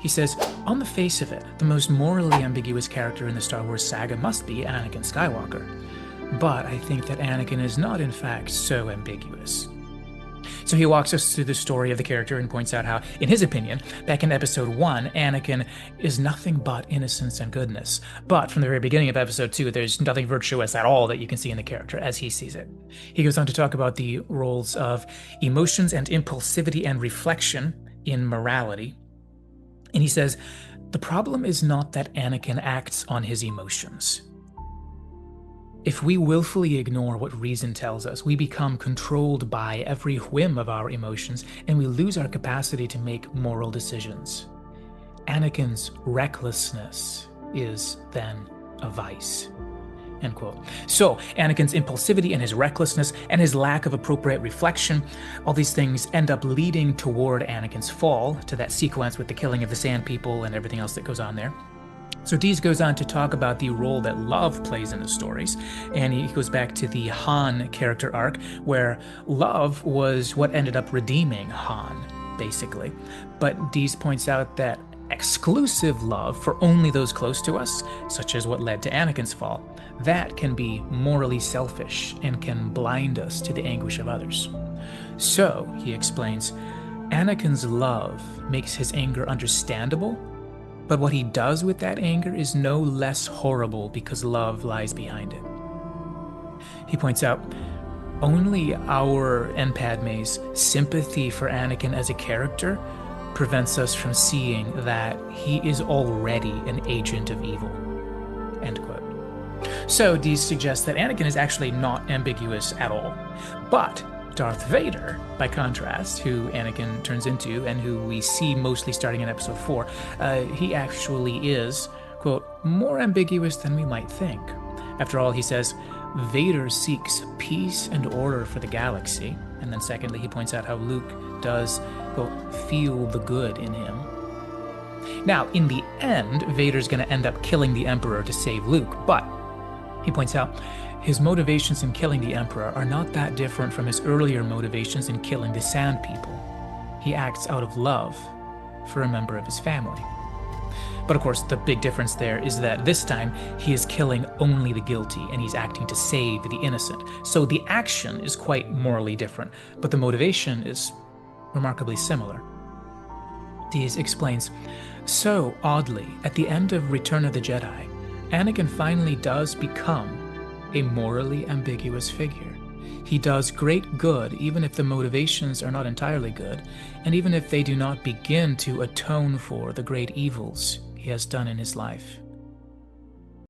He says, on the face of it, the most morally ambiguous character in the Star Wars saga must be Anakin Skywalker. But I think that Anakin is not, in fact, so ambiguous. So he walks us through the story of the character and points out how, in his opinion, back in episode 1, Anakin is nothing but innocence and goodness. But from the very beginning of episode 2, there's nothing virtuous at all that you can see in the character as he sees it. He goes on to talk about the roles of emotions and impulsivity and reflection in morality. And he says, the problem is not that Anakin acts on his emotions. If we willfully ignore what reason tells us, we become controlled by every whim of our emotions, and we lose our capacity to make moral decisions. Anakin's recklessness is then a vice. End quote. So Anakin's impulsivity and his recklessness and his lack of appropriate reflection, all these things end up leading toward Anakin's fall, to that sequence with the killing of the Sand People and everything else that goes on there. So Dees goes on to talk about the role that love plays in the stories, and he goes back to the Han character arc, where love was what ended up redeeming Han, basically. But Dees points out that exclusive love for only those close to us, such as what led to Anakin's fall, that can be morally selfish and can blind us to the anguish of others. So, he explains, Anakin's love makes his anger understandable, but what he does with that anger is no less horrible because love lies behind it. He points out, only our and Padme's sympathy for Anakin as a character prevents us from seeing that he is already an agent of evil. End quote. So Dees suggests that Anakin is actually not ambiguous at all. But Darth Vader, by contrast, who Anakin turns into and who we see mostly starting in episode 4, he actually is, quote, more ambiguous than we might think. After all, he says, Vader seeks peace and order for the galaxy. And then secondly, he points out how Luke does, quote, feel the good in him. Now, in the end, Vader's going to end up killing the Emperor to save Luke, but he points out his motivations in killing the Emperor are not that different from his earlier motivations in killing the Sand People. He acts out of love for a member of his family. But of course, the big difference there is that this time he is killing only the guilty and he's acting to save the innocent. So the action is quite morally different, but the motivation is remarkably similar. Dees explains, so oddly, at the end of Return of the Jedi, Anakin finally does become a morally ambiguous figure. He does great good even if the motivations are not entirely good, and even if they do not begin to atone for the great evils he has done in his life.